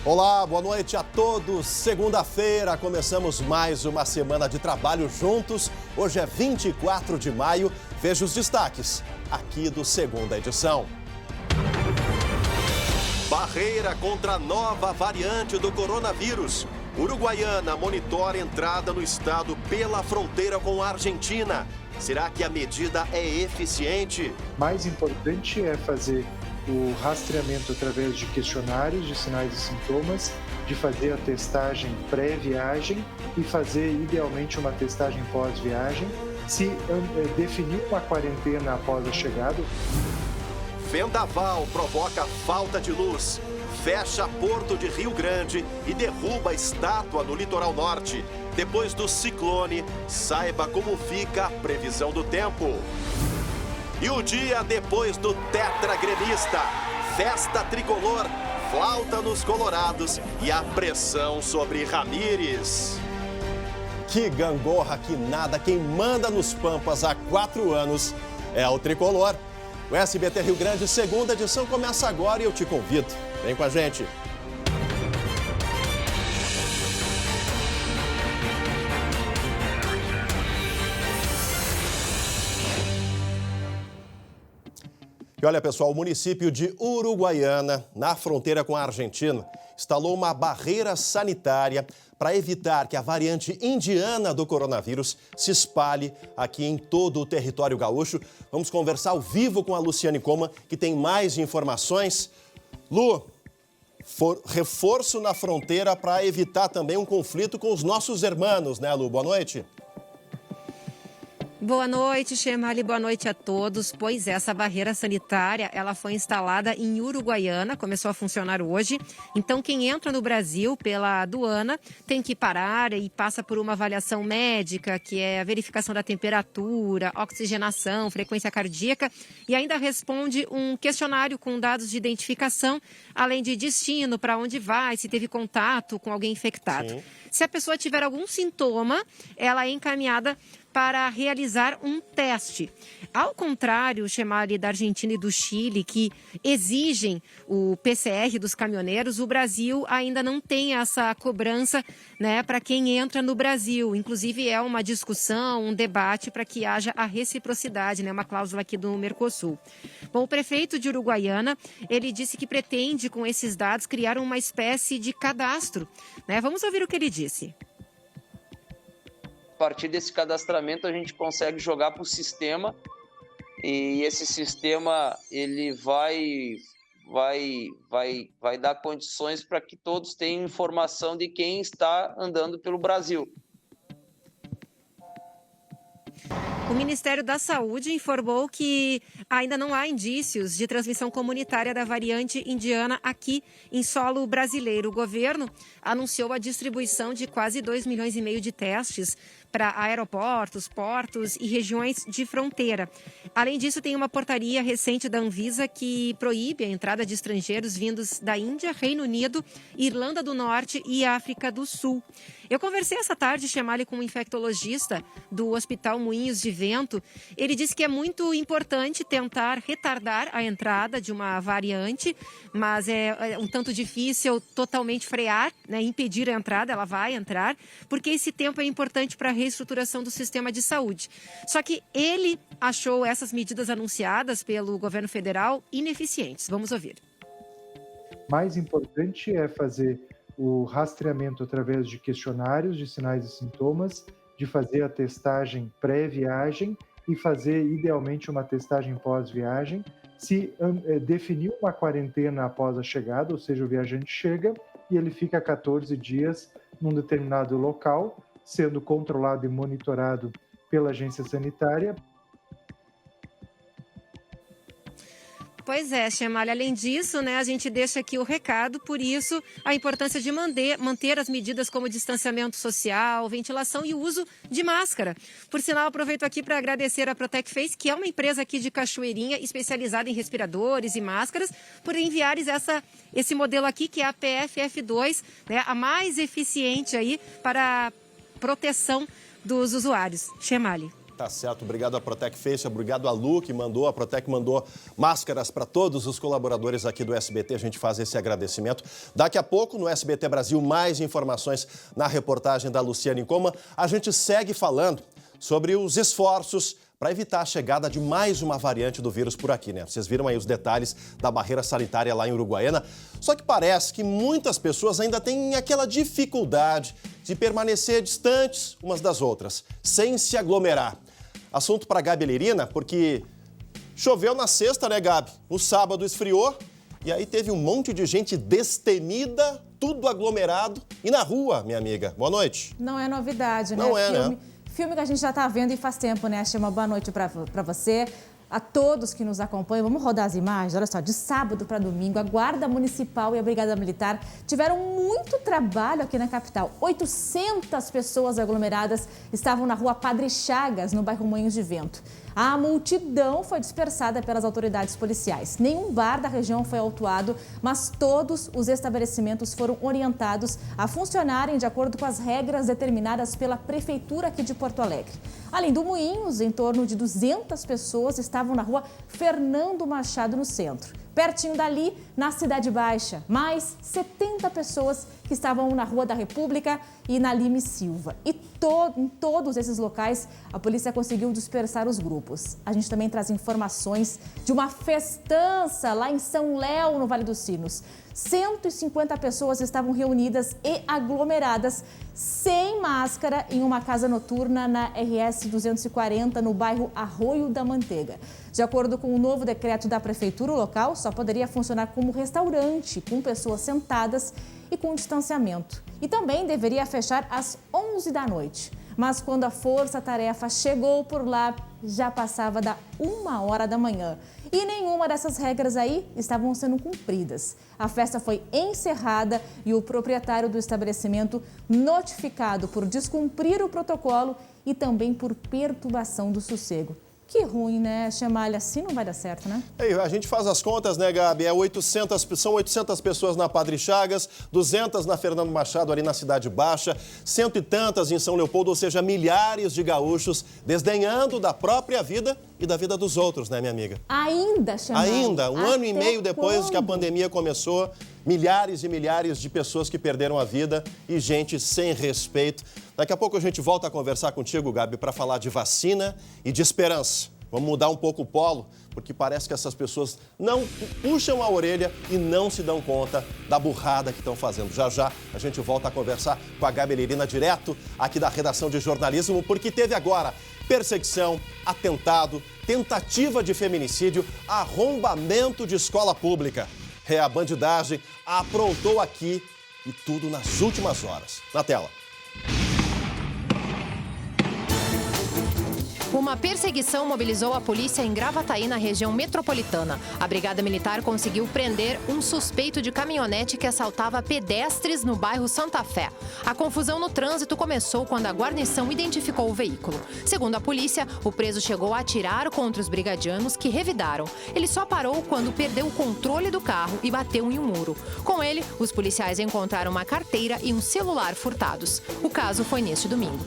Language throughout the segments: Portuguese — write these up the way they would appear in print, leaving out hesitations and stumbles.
Olá, boa noite a todos. Segunda-feira, começamos mais uma semana de trabalho juntos. Hoje é 24 de maio. Veja os destaques aqui do Segunda Edição. Barreira contra a nova variante do coronavírus. Uruguaiana monitora a entrada no estado pela fronteira com a Argentina. Será que a medida é eficiente? Mais importante é fazer o rastreamento através de questionários de sinais e sintomas, de fazer a testagem pré-viagem e fazer, idealmente, uma testagem pós-viagem, se definir uma quarentena após a chegada. Vendaval provoca falta de luz, fecha Porto de Rio Grande e derruba estátua no litoral norte. Depois do ciclone, saiba como fica a previsão do tempo. E o dia depois do tetragremista, festa tricolor, flauta nos colorados e a pressão sobre Ramírez. Que gangorra que nada, quem manda nos Pampas há 4 anos é o tricolor. O SBT Rio Grande, Segunda Edição, começa agora e eu te convido. Vem com a gente. E olha, pessoal, o município de Uruguaiana, na fronteira com a Argentina, instalou uma barreira sanitária para evitar que a variante indiana do coronavírus se espalhe aqui em todo o território gaúcho. Vamos conversar ao vivo com a Luciane Coma, que tem mais informações. Lu, reforço na fronteira para evitar também um conflito com os nossos irmãos, né, Lu? Boa noite. Boa noite, Chemali, boa noite a todos. Pois é, essa barreira sanitária, ela foi instalada em Uruguaiana, começou a funcionar hoje. Então, quem entra no Brasil pela aduana tem que parar e passa por uma avaliação médica, que é a verificação da temperatura, oxigenação, frequência cardíaca, e ainda responde um questionário com dados de identificação, além de destino, para onde vai, se teve contato com alguém infectado. Sim. Se a pessoa tiver algum sintoma, ela é encaminhada para realizar um teste. Ao contrário, Chemali, da Argentina e do Chile, que exigem o PCR dos caminhoneiros, o Brasil ainda não tem essa cobrança, né, para quem entra no Brasil. Inclusive, é uma discussão, um debate para que haja a reciprocidade, né, uma cláusula aqui do Mercosul. Bom, o prefeito de Uruguaiana, ele disse que pretende, com esses dados, criar uma espécie de cadastro, né? Vamos ouvir o que ele disse. A partir desse cadastramento a gente consegue jogar para o sistema e esse sistema ele vai dar condições para que todos tenham informação de quem está andando pelo Brasil. O Ministério da Saúde informou que ainda não há indícios de transmissão comunitária da variante indiana aqui em solo brasileiro. O governo anunciou a distribuição de quase 2,5 milhões de testes para aeroportos, portos e regiões de fronteira. Além disso, tem uma portaria recente da Anvisa que proíbe a entrada de estrangeiros vindos da Índia, Reino Unido, Irlanda do Norte e África do Sul. Eu conversei essa tarde, Chemali, com um infectologista do Hospital Moinhos de Vento. Ele disse que é muito importante tentar retardar a entrada de uma variante, mas é um tanto difícil totalmente frear, né, impedir a entrada, ela vai entrar, porque esse tempo é importante para a reestruturação do sistema de saúde. Só que ele achou essas medidas anunciadas pelo governo federal ineficientes. Vamos ouvir. Mais importante é fazer o rastreamento através de questionários de sinais e sintomas, de fazer a testagem pré-viagem e fazer, idealmente, uma testagem pós-viagem, se definir uma quarentena após a chegada, ou seja, o viajante chega e ele fica 14 dias num determinado local, sendo controlado e monitorado pela agência sanitária. Pois é, Chemali. Além disso, né, a gente deixa aqui o recado, por isso a importância de manter as medidas como distanciamento social, ventilação e o uso de máscara. Por sinal, aproveito aqui para agradecer a Protec Face, que é uma empresa aqui de Cachoeirinha especializada em respiradores e máscaras, por enviares esse modelo aqui, que é a PFF2, né, a mais eficiente aí para proteção dos usuários. Chemali. Tá certo, obrigado a Protec Face, obrigado a Lu, que mandou, a Protec mandou máscaras para todos os colaboradores aqui do SBT, a gente faz esse agradecimento. Daqui a pouco, no SBT Brasil, mais informações na reportagem da Luciane Coma. A gente segue falando sobre os esforços para evitar a chegada de mais uma variante do vírus por aqui, né? Vocês viram aí os detalhes da barreira sanitária lá em Uruguaiana. Só que parece que muitas pessoas ainda têm aquela dificuldade de permanecer distantes umas das outras, sem se aglomerar. Assunto para a Gabi Lerina, porque choveu na sexta, né, Gabi? No sábado esfriou e aí teve um monte de gente destemida, tudo aglomerado e na rua, minha amiga. Boa noite. Não é novidade, né? Não é, né? Filme que a gente já tá vendo e faz tempo, né? Chama Boa Noite pra você. A todos que nos acompanham, vamos rodar as imagens. Olha só, de sábado para domingo, a Guarda Municipal e a Brigada Militar tiveram muito trabalho aqui na capital. 800 pessoas aglomeradas estavam na rua Padre Chagas, no bairro Moinhos de Vento. A multidão foi dispersada pelas autoridades policiais. Nenhum bar da região foi autuado, mas todos os estabelecimentos foram orientados a funcionarem de acordo com as regras determinadas pela Prefeitura aqui de Porto Alegre. Além do Moinhos, em torno de 200 pessoas estavam na rua Fernando Machado, no centro. Pertinho dali, na Cidade Baixa, mais 70 pessoas que estavam na Rua da República e na Lime Silva. E em todos esses locais, a polícia conseguiu dispersar os grupos. A gente também traz informações de uma festança lá em São Léo, no Vale dos Sinos. 150 pessoas estavam reunidas e aglomeradas sem máscara em uma casa noturna na RS 240, no bairro Arroio da Manteiga. De acordo com o novo decreto da prefeitura, o local só poderia funcionar como restaurante, com pessoas sentadas e com distanciamento. E também deveria fechar às 11 da noite. Mas quando a força-tarefa chegou por lá, já passava da 1h da manhã. E nenhuma dessas regras aí estavam sendo cumpridas. A festa foi encerrada e o proprietário do estabelecimento notificado por descumprir o protocolo e também por perturbação do sossego. Que ruim, né? Chamar ele assim não vai dar certo, né? A gente faz as contas, né, Gabi? São 800 pessoas na Padre Chagas, 200 na Fernando Machado, ali na Cidade Baixa, 100 e tantas em São Leopoldo, ou seja, milhares de gaúchos desdenhando da própria vida e da vida dos outros, né, minha amiga? Ainda, Chamar. Ainda, um ano e meio depois quando? que a pandemia começou, milhares e milhares de pessoas que perderam a vida e gente sem respeito. Daqui a pouco a gente volta a conversar contigo, Gabi, para falar de vacina e de esperança. Vamos mudar um pouco o polo, porque parece que essas pessoas não puxam a orelha e não se dão conta da burrada que estão fazendo. Já já a gente volta a conversar com a Gabi Lerina direto aqui da redação de jornalismo, porque teve agora perseguição, atentado, tentativa de feminicídio, arrombamento de escola pública. A bandidagem aprontou aqui e tudo nas últimas horas. Na tela. Uma perseguição mobilizou a polícia em Gravataí, na região metropolitana. A Brigada Militar conseguiu prender um suspeito de caminhonete que assaltava pedestres no bairro Santa Fé. A confusão no trânsito começou quando a guarnição identificou o veículo. Segundo a polícia, o preso chegou a atirar contra os brigadianos, que revidaram. Ele só parou quando perdeu o controle do carro e bateu em um muro. Com ele, os policiais encontraram uma carteira e um celular furtados. O caso foi neste domingo.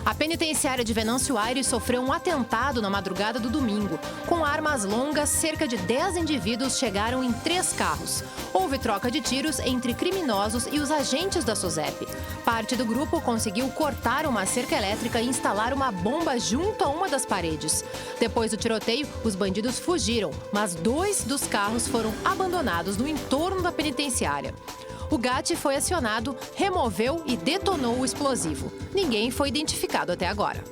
A penitenciária de Venâncio Aires sofreu um atentado na madrugada do domingo. Com armas longas, cerca de 10 indivíduos chegaram em 3 carros. Houve troca de tiros entre criminosos e os agentes da SUSEP. Parte do grupo conseguiu cortar uma cerca elétrica e instalar uma bomba junto a uma das paredes. Depois do tiroteio, os bandidos fugiram, mas 2 dos carros foram abandonados no entorno da penitenciária. O GAT foi acionado, removeu e detonou o explosivo. Ninguém foi identificado até agora.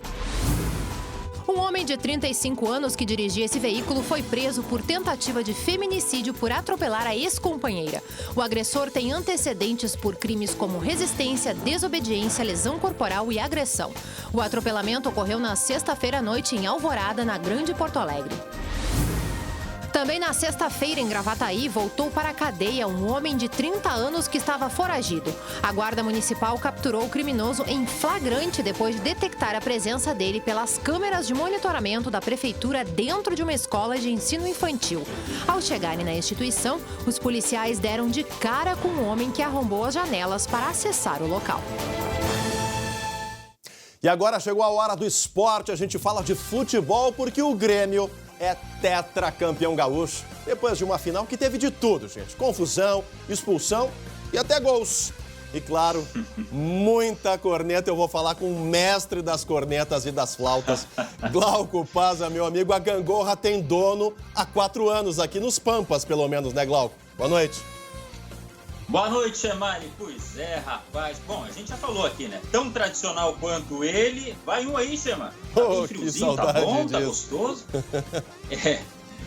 Um homem de 35 anos que dirigia esse veículo foi preso por tentativa de feminicídio por atropelar a ex-companheira. O agressor tem antecedentes por crimes como resistência, desobediência, lesão corporal e agressão. O atropelamento ocorreu na sexta-feira à noite em Alvorada, na Grande Porto Alegre. Também na sexta-feira, em Gravataí, voltou para a cadeia um homem de 30 anos que estava foragido. A Guarda Municipal capturou o criminoso em flagrante depois de detectar a presença dele pelas câmeras de monitoramento da prefeitura dentro de uma escola de ensino infantil. Ao chegarem na instituição, os policiais deram de cara com um homem que arrombou as janelas para acessar o local. E agora chegou a hora do esporte, a gente fala de futebol porque o Grêmio é tetracampeão gaúcho. Depois de uma final que teve de tudo, gente. Confusão, expulsão e até gols. E claro, muita corneta. Eu vou falar com o mestre das cornetas e das flautas, Glauco Paza, meu amigo. A gangorra tem dono há 4 anos aqui nos Pampas, pelo menos, né, Glauco? Boa noite. Boa noite, Chemali. Pois é, rapaz. Bom, a gente já falou aqui, né? Tão tradicional quanto ele. Vai um aí, Chema. Tá bem friozinho, tá bom, tá gostoso.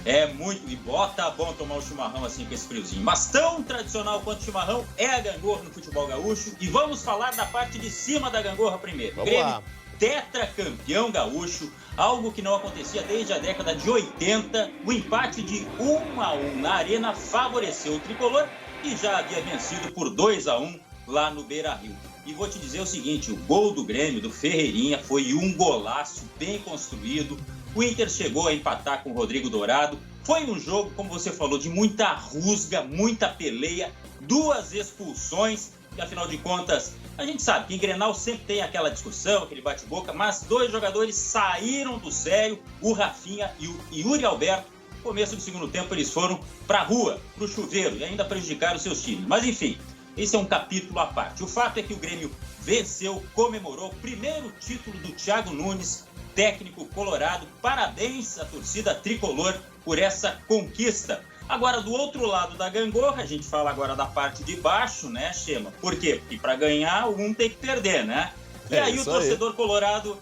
É muito. E bota bom tomar um chimarrão assim com esse friozinho. Mas tão tradicional quanto o chimarrão é a gangorra no futebol gaúcho. E vamos falar da parte de cima da gangorra primeiro. Vamos lá. Tetracampeão gaúcho, algo que não acontecia desde a década de 80. O empate de 1-1 na Arena favoreceu o tricolor, que já havia vencido por 2-1 lá no Beira-Rio. E vou te dizer o seguinte, o gol do Grêmio, do Ferreirinha, foi um golaço bem construído. O Inter chegou a empatar com o Rodrigo Dourado. Foi um jogo, como você falou, de muita rusga, muita peleia, 2 expulsões. E afinal de contas, a gente sabe que em Grenal sempre tem aquela discussão, aquele bate-boca, mas 2 jogadores saíram do sério, o Rafinha e o Yuri Alberto. No começo do segundo tempo eles foram para a rua, para o chuveiro, e ainda prejudicaram seus times. Mas enfim, esse é um capítulo à parte. O fato é que o Grêmio venceu, comemorou o primeiro título do Thiago Nunes, técnico colorado. Parabéns à torcida tricolor por essa conquista. Agora, do outro lado da gangorra, a gente fala agora da parte de baixo, né, Chema? Por quê? Porque para ganhar, um tem que perder, né? E aí o torcedor colorado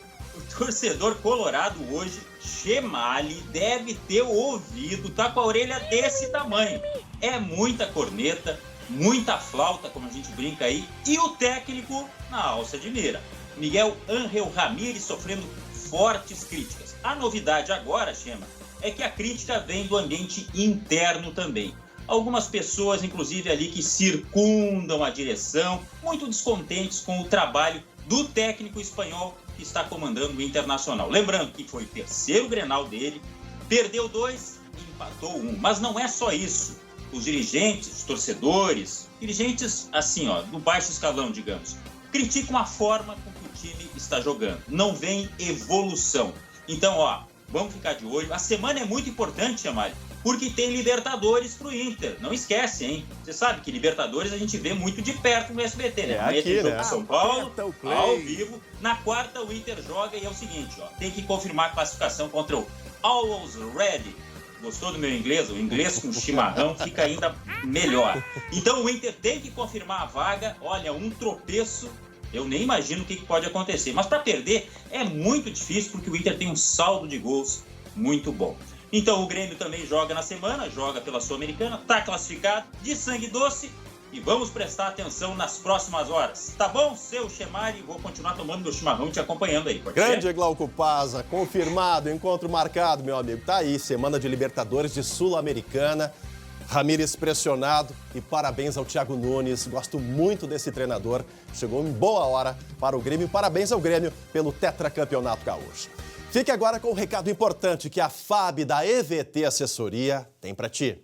hoje, Chemali, deve ter ouvido, tá com a orelha desse tamanho. É muita corneta, muita flauta, como a gente brinca aí, e o técnico na alça de mira. Miguel Ángel Ramírez sofrendo fortes críticas. A novidade agora, Chema, é que a crítica vem do ambiente interno também. Algumas pessoas, inclusive ali, que circundam a direção, muito descontentes com o trabalho do técnico espanhol que está comandando o Internacional. Lembrando que foi o terceiro Grenal dele, perdeu 2 e empatou 1. Mas não é só isso. Os dirigentes, os torcedores, dirigentes assim, ó, do baixo escalão, digamos, criticam a forma com que o time está jogando. Não vem evolução. Então, ó, vamos ficar de olho. A semana é muito importante, Chamari, porque tem Libertadores pro Inter. Não esquece, hein? Você sabe que Libertadores a gente vê muito de perto no SBT, né? Amanhã tem jogo de São Paulo, ao vivo. Na quarta o Inter joga e é o seguinte, ó, tem que confirmar a classificação contra o Always Ready. Gostou do meu inglês? O inglês com chimarrão fica ainda melhor. Então o Inter tem que confirmar a vaga. Olha, um tropeço, eu nem imagino o que pode acontecer. Mas para perder é muito difícil porque o Inter tem um saldo de gols muito bom. Então o Grêmio também joga na semana, joga pela Sul-Americana, está classificado, de sangue doce. E vamos prestar atenção nas próximas horas. Tá bom, seu Chemari? Vou continuar tomando meu chimarrão e te acompanhando aí. Pode Grande ser? Glauco Paza, confirmado, encontro marcado, meu amigo. Tá aí, semana de Libertadores de Sul-Americana. Ramírez pressionado e parabéns ao Thiago Nunes. Gosto muito desse treinador. Chegou em boa hora para o Grêmio. Parabéns ao Grêmio pelo tetracampeonato gaúcho. Fique agora com um recado importante que a FAB da EVT Assessoria tem para ti.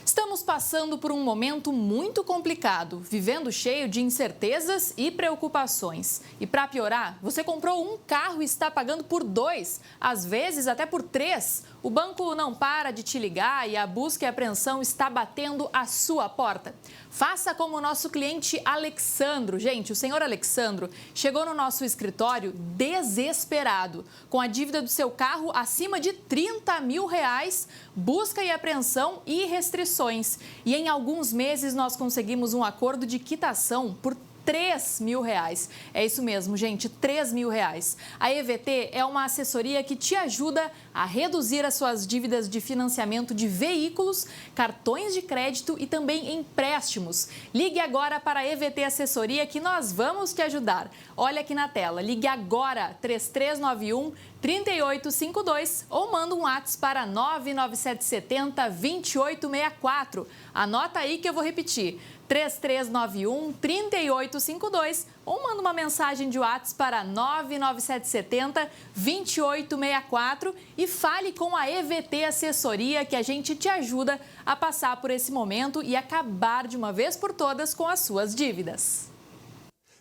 Estamos passando por um momento muito complicado, vivendo cheio de incertezas e preocupações. E para piorar, você comprou um carro e está pagando por 2, às vezes até por 3. O banco não para de te ligar e a busca e apreensão está batendo a sua porta. Faça como o nosso cliente Alexandro. Gente, o senhor Alexandro chegou no nosso escritório desesperado, com a dívida do seu carro acima de R$30 mil, busca e apreensão e restrições. E em alguns meses nós conseguimos um acordo de quitação por R$3 mil. É isso mesmo, gente, R$3 mil. A EVT é uma assessoria que te ajuda a reduzir as suas dívidas de financiamento de veículos, cartões de crédito e também empréstimos. Ligue agora para a EVT Assessoria que nós vamos te ajudar. Olha aqui na tela, ligue agora 3391-3852 ou manda um WhatsApp para 99770-2864. Anota aí que eu vou repetir. 3391-3852 ou manda uma mensagem de WhatsApp para 99770-2864 e fale com a EVT Assessoria que a gente te ajuda a passar por esse momento e acabar de uma vez por todas com as suas dívidas.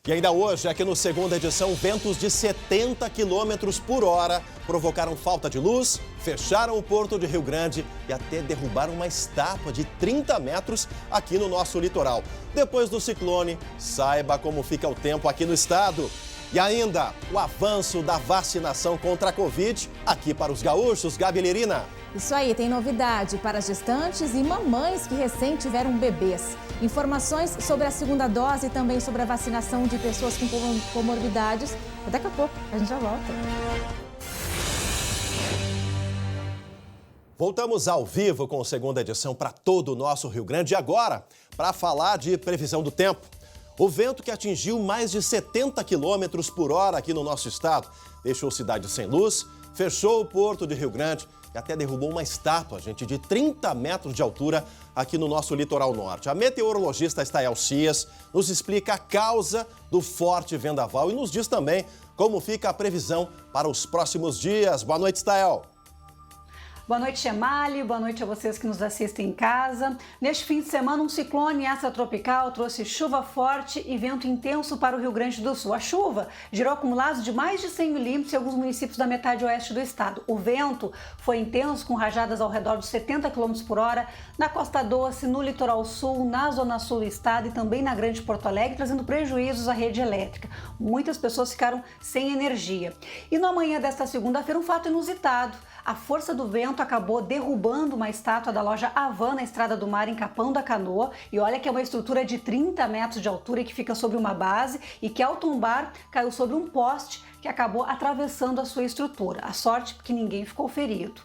E ainda hoje, aqui no segunda edição, ventos de 70 km por hora provocaram falta de luz, fecharam o porto de Rio Grande e até derrubaram uma estátua de 30 metros aqui no nosso litoral. Depois do ciclone, saiba como fica o tempo aqui no estado. E ainda, o avanço da vacinação contra a Covid aqui para os gaúchos. Gabi Lerina. Isso aí, tem novidade para gestantes e mamães que recém tiveram bebês. Informações sobre a segunda dose e também sobre a vacinação de pessoas com comorbidades. Daqui a pouco, a gente já volta. Voltamos ao vivo com a segunda edição para todo o nosso Rio Grande. E agora, para falar de previsão do tempo. O vento que atingiu mais de 70 km por hora aqui no nosso estado deixou cidades sem luz, fechou o porto de Rio Grande e até derrubou uma estátua, gente, de 30 metros de altura aqui no nosso litoral norte. A meteorologista Estael Cias nos explica a causa do forte vendaval e nos diz também como fica a previsão para os próximos dias. Boa noite, Estael. Boa noite, Chemali. Boa noite a vocês que nos assistem em casa. Neste fim de semana, um ciclone extratropical trouxe chuva forte e vento intenso para o Rio Grande do Sul. A chuva gerou acumulados de mais de 100 milímetros em alguns municípios da metade oeste do estado. O vento foi intenso, com rajadas ao redor dos 70 km por hora na Costa Doce, no litoral sul, na zona sul do estado e também na Grande Porto Alegre, trazendo prejuízos à rede elétrica. Muitas pessoas ficaram sem energia. E no amanhã desta segunda-feira, um fato inusitado. A força do vento acabou derrubando uma estátua da loja Havan na Estrada do Mar, em Capão da Canoa. E olha que é uma estrutura de 30 metros de altura e que fica sobre uma base e que, ao tombar, caiu sobre um poste que acabou atravessando a sua estrutura. A sorte é que ninguém ficou ferido.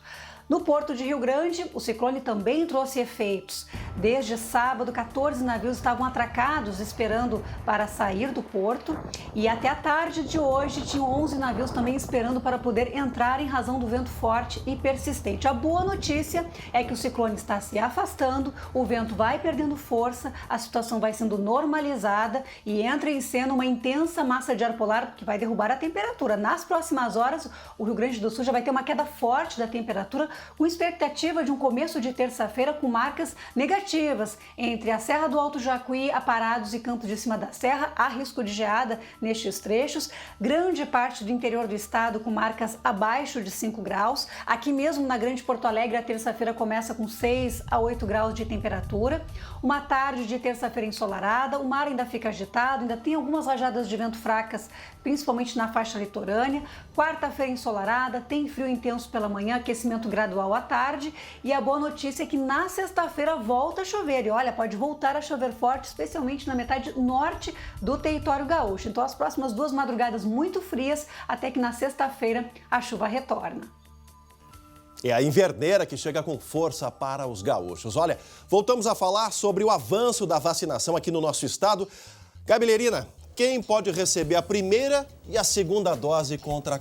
No porto de Rio Grande, o ciclone também trouxe efeitos. Desde sábado, 14 navios estavam atracados esperando para sair do porto e até a tarde de hoje tinham 11 navios também esperando para poder entrar em razão do vento forte e persistente. A boa notícia é que o ciclone está se afastando, o vento vai perdendo força, a situação vai sendo normalizada e entra em cena uma intensa massa de ar polar que vai derrubar a temperatura. Nas próximas horas, o Rio Grande do Sul já vai ter uma queda forte da temperatura, com expectativa de um começo de terça-feira com marcas negativas entre a Serra do Alto Jacuí, Aparados e Campos de Cima da Serra. Há risco de geada nestes trechos. Grande parte do interior do estado com marcas abaixo de 5 graus. Aqui mesmo na Grande Porto Alegre, a terça-feira começa com 6 a 8 graus de temperatura. Uma tarde de terça-feira ensolarada, o mar ainda fica agitado, ainda tem algumas rajadas de vento fracas, principalmente na faixa litorânea. Quarta-feira ensolarada, tem frio intenso pela manhã, aquecimento gradual à tarde, e a boa notícia é que na sexta-feira volta a chover, e olha, pode voltar a chover forte, especialmente na metade norte do território gaúcho. Então as próximas 2 madrugadas muito frias, até que na sexta-feira a chuva retorna. É a inverneira que chega com força para os gaúchos. Olha, voltamos a falar sobre o avanço da vacinação aqui no nosso estado. Gabi Lerina, quem pode receber a primeira e a segunda dose contra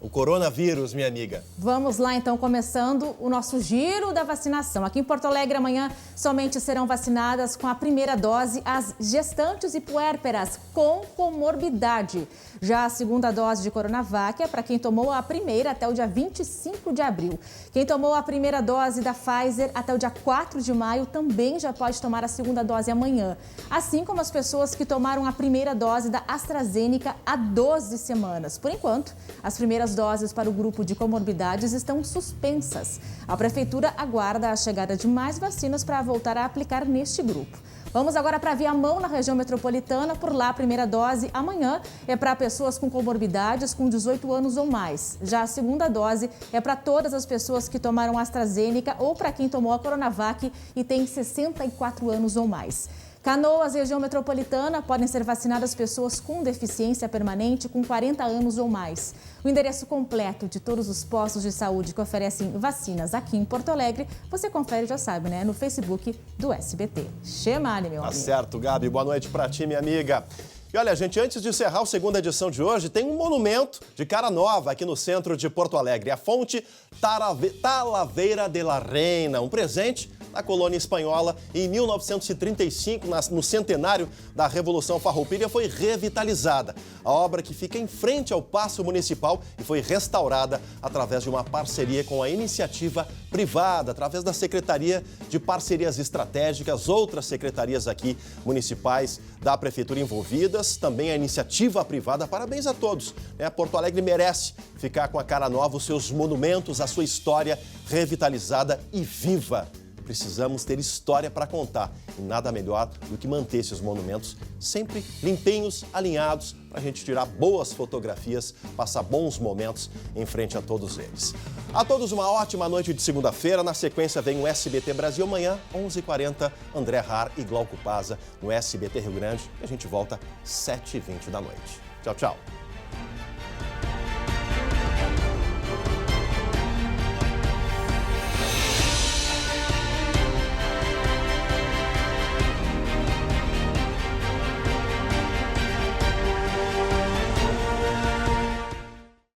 o coronavírus, minha amiga? Vamos lá, então, começando o nosso giro da vacinação. Aqui em Porto Alegre, amanhã, somente serão vacinadas com a primeira dose as gestantes e puérperas com comorbidade. Já a segunda dose de Coronavac é para quem tomou a primeira até o dia 25 de abril. Quem tomou a primeira dose da Pfizer até o dia 4 de maio também já pode tomar a segunda dose amanhã. Assim como as pessoas que tomaram a primeira dose da AstraZeneca há 12 semanas. Por enquanto, as primeiras doses para o grupo de comorbidades estão suspensas. A Prefeitura aguarda a chegada de mais vacinas para voltar a aplicar neste grupo. Vamos agora para Viamão, na região metropolitana. Por lá, a primeira dose amanhã é para pessoas com comorbidades com 18 anos ou mais. Já a segunda dose é para todas as pessoas que tomaram AstraZeneca ou para quem tomou a Coronavac e tem 64 anos ou mais. Canoas, região metropolitana, podem ser vacinadas pessoas com deficiência permanente com 40 anos ou mais. O endereço completo de todos os postos de saúde que oferecem vacinas aqui em Porto Alegre, você confere, já sabe, né? No Facebook do SBT. Chemale, meu amigo. Tá certo, Gabi. Boa noite pra ti, minha amiga. E olha, gente, antes de encerrar a segunda edição de hoje, tem um monumento de cara nova aqui no centro de Porto Alegre. A fonte Talavera de la Reina, um presente na colônia espanhola. Em 1935, no centenário da Revolução Farroupilha, foi revitalizada. A obra, que fica em frente ao Paço Municipal, e foi restaurada através de uma parceria com a iniciativa privada, através da Secretaria de Parcerias Estratégicas, outras secretarias aqui municipais da Prefeitura envolvidas, também a iniciativa privada. Parabéns a todos, né? Porto Alegre merece ficar com a cara nova, os seus monumentos, a sua história revitalizada e viva. Precisamos ter história para contar, e nada melhor do que manter esses monumentos sempre limpinhos, alinhados, para a gente tirar boas fotografias, passar bons momentos em frente a todos eles. A todos uma ótima noite de segunda-feira. Na sequência vem o SBT Brasil. Amanhã, 11h40, André Har e Glauco Paza no SBT Rio Grande. E a gente volta às 7h20 da noite. Tchau, tchau.